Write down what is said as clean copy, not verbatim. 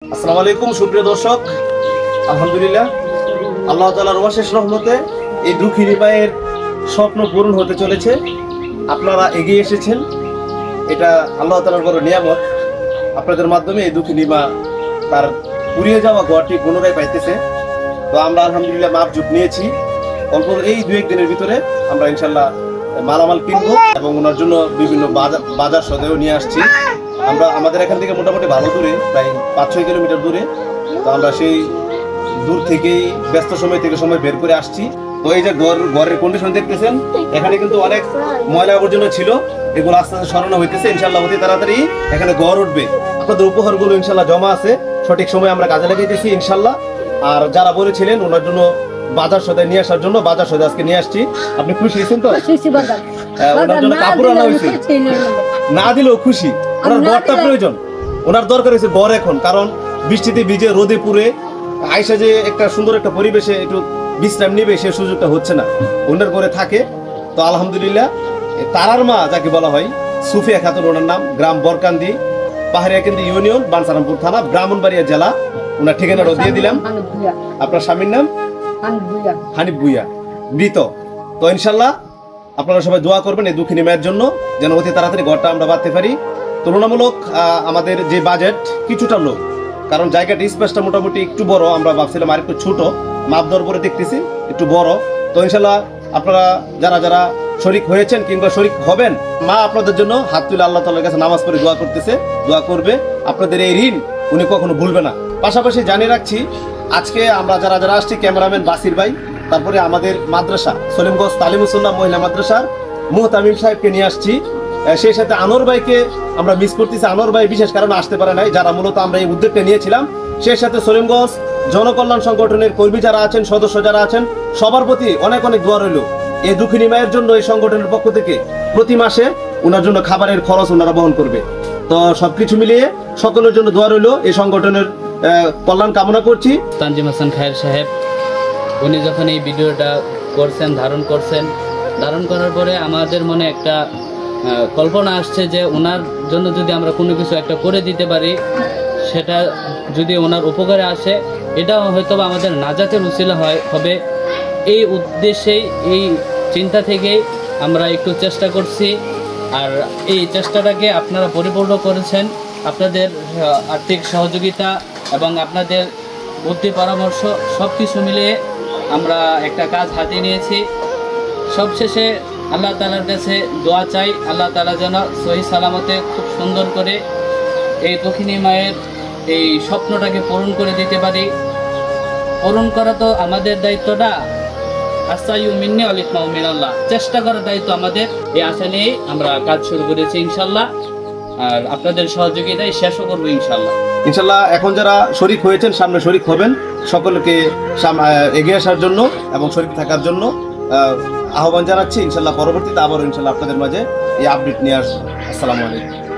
আসসালামু আলাইকুম সুপ্রিয় দর্শক, আলহামদুলিল্লাহ আল্লাহ তাআলার অশেষ রহমতে এই দুঃখিনী মায়ের স্বপ্ন পূরণ হতে চলেছে। আপনারা এগিয়ে এসেছেন, এটা আল্লাহ তাআলার বড় নিয়ামত। আপনাদের মাধ্যমে এই দুঃখিনী মা তার পুড়িয়ে যাওয়া ঘরটি পুনরায় পাইতেছে। তো আমরা আলহামদুলিল্লাহ মাপ জুট নিয়েছি, অল্প এই 2-1 দিনের ভিতরে আমরা ইনশাল্লাহ মালামাল কিনবো এবং ওনার জন্য বিভিন্ন বাজার সদাইও নিয়ে আসছি। আমরা আমাদের এখান থেকে মোটামুটি ভালো দূরে, প্রায় 5-6 কিলোমিটার দূরে। তো আমরা সেই দূর থেকেই ব্যস্ত সময় থেকে সময় বের করে আসছি। তো এই যে ঘরের কন্ডিশন দেখতেছেন, এখানে কিন্তু অনেক ময়লা আবর্জনা ছিল, এগুলো আস্তে আস্তে সরানো হইতেছে। ইনশাল্লাহ অতি তাড়াতাড়ি এখানে ঘর উঠবে। আপনাদের উপহারগুলো ইনশাল্লাহ জমা আছে, সঠিক সময় আমরা কাজে লাগাইতেছি ইনশাল্লাহ। আর যারা বলেছিলেন ওনার জন্য বাজার সদাই নিয়ে আসার জন্য, বাজার সদাই আজকে নিয়ে আসছি। আপনি খুশি হয়েছেন তো? ওনার জন্য কাপড় আনা হয়েছে, না দিলেও খুশি। ওনার ঘরটা প্রয়োজন, ওনার দরকার হয়েছে ঘর এখন, কারণ বৃষ্টিতে ভিজে রোদে পুড়ে আইসা যে একটা সুন্দর একটা পরিবেশে একটু বিশ্রাম নিবে সে সুযোগটা হচ্ছে না, ওনার ঘরে থাকে। তো আলহামদুলিল্লাহ তারার মা যাকে বলা হয়, সুফিয়া খাতুন ওনার নাম, গ্রাম বরকান্দি, পাহাড়িয়াকান্দি ইউনিয়ন, বানসারামপুর থানা, ব্রাহ্মণবাড়িয়া জেলা। ওনার ঠিকানাটাও দিয়ে দিলাম। আপনার স্বামীর নাম হানিফ ভুইয়া, মৃত। তো ইনশাল্লাহ আপনারা সবাই দোয়া করবেন এই দুঃখিনী মায়ের জন্য, যেন অতি তাড়াতাড়ি ঘরটা আমরা বাঁধতে পারি। তুলনামূলক আমাদের যে বাজেট কিছুটা লোক, কারণ জায়গাটা স্পেসটা মোটামুটি একটু বড়, আমরা ভাবছিলাম আর একটু ছোট, মাপ দর করে দেখতেছি একটু বড়। তো ইনশাল্লাহ আপনারা যারা যারা শরিক হয়েছেন কিংবা শরিক হবেন, মা আপনাদের জন্য হাত তুলে আল্লাহ তাআলার কাছে নামাজ পড়ে দোয়া করতেছে, দোয়া করবে। আপনাদের এই ঋণ উনি কখনো ভুলবে না। পাশাপাশি জানিয়ে রাখছি, আজকে আমরা যারা যারা আসছি, ক্যামেরাম্যান বাসির ভাই, তারপরে আমাদের মাদ্রাসা সলিমগঞ্জ তালিমুসুল্লাহ মহিলা মাদ্রাসার মুহতামিম সাহেবকে নিয়ে আসছি, সেই সাথে আনোয়ার ভাইকে আমরা মিস করতেছি। আনোয়ার ভাই বিশেষ কারণে আসতে পারে নাই, যারা মূলত আমরা এই উদ্যোগটা নিয়েছিলাম। সেই সাথে সলিমগঞ্জ জনকল্যাণ সংগঠনের কর্মী যারা আছেন, সদস্য যারা আছেন, সবার প্রতি অনেক অনেক দোয়া রইল। এই দুঃখিনী মায়ের জন্য এই সংগঠনের পক্ষ থেকে প্রতি মাসে ওনার জন্য খাবারের খরচ ওনারা বহন করবে। তো সবকিছু মিলিয়ে সকলের জন্য দোয়া রইল, এই সংগঠনের কল্যাণ কামনা করছি। তানজিম হাসান খায়ের সাহেব উনি যখন এই ভিডিওটা করছেন, ধারণ করার পরে আমাদের মনে একটা কল্পনা আসছে যে ওনার জন্য যদি আমরা কোনো কিছু একটা করে দিতে পারি, সেটা যদি ওনার উপকারে আসে, এটা হয়তো আমাদের নাজাতের উসিলা হবে। এই উদ্দেশ্যেই, এই চিন্তা থেকেই আমরা একটু চেষ্টা করছি। আর এই চেষ্টাটাকে আপনারা পরিপূর্ণ করেছেন। আপনাদের আর্থিক সহযোগিতা এবং আপনাদের বুদ্ধি পরামর্শ সব কিছু মিলিয়ে আমরা একটা কাজ হাতে নিয়েছি। সবশেষে আল্লাহ তাআলার কাছে দোয়া চাই, আল্লাহ তাআলা যেন সহি সালামতে খুব সুন্দর করে এই দুঃখিনী মায়ের এই স্বপ্নটাকে পূরণ করে দিতে পারি। পূরণ করা তো আমাদের দায়িত্ব না, আস্তাইউ মিন্নি ওয়াল ইকমাউ মিনাল্লাহ, চেষ্টা করার দায়িত্ব আমাদের। এই আশা নিয়ে আমরা কাজ শুরু করেছি ইনশাল্লাহ। আর আপনাদের সহযোগিতায় শেষও করবো ইনশাল্লাহ। ইনশাল্লাহ এখন যারা শরিক হয়েছেন, সামনে শরিক হবেন, সকলকে এগিয়ে আসার জন্য এবং শরিক থাকার জন্য আহ্বান জানাচ্ছি। ইনশাল্লাহ পরবর্তীতে আবারও ইনশাল্লাহ আপনাদের মাঝে এই আপডেট নিয়ে আসবো। আসসালামু আলাইকুম।